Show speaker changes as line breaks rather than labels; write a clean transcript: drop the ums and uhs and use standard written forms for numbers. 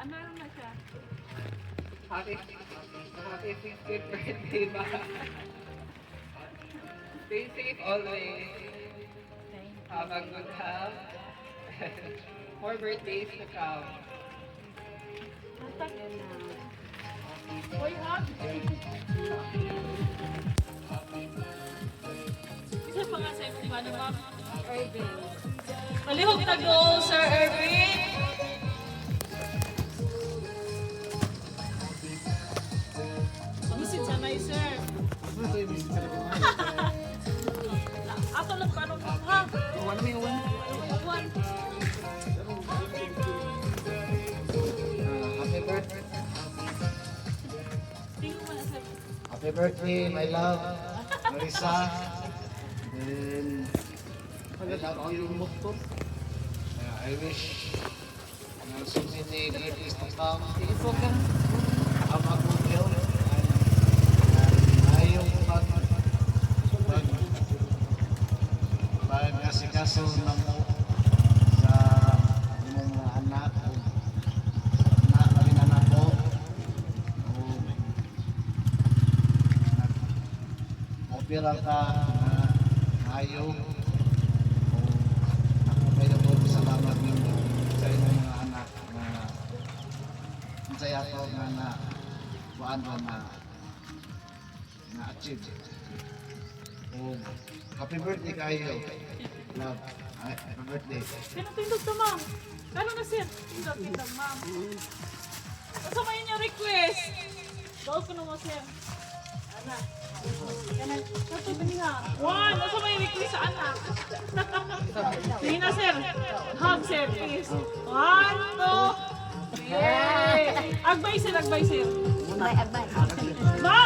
Ano na siya?
Happy 60th birthday, ma. Stay safe always. Have a good health. More birthdays to come.
Hoy, hug! Isa pa nga sa iyong ano, ma'am? Irvin. Malihog na goal, Sir Irvin! Bisit sanay, sir. Ato lang pa anong ha?
Wala may uwan.
Uwan.
Happy birthday.
Tingnan mo na, sir.
Happy birthday, my love. Marisa. Then, I love you. I wish so many birthdays to come. Have a good health. And ayong pag-asikaso na mo sa imong mga anak o rin anak ko. Opera ka na ayaw o ako may nabot salamat ninyo sa inyong mga anak na saya ko na kuan na achieve. O happy birthday kayo. Love. Happy birthday.
Pinatindog to, ma'am. Ano na, sir? Tindog, ma'am. Asa mo yun yung request? Gawin ko na mo, sir. Anak. Kanan. Kato, bini nga. One! Asa mo yung request sa anak? Sige na, sir. Hug, sir, please. One, two, three. Agbay, sir, agbay, sir.
Agbay, agbay.
Ma'am!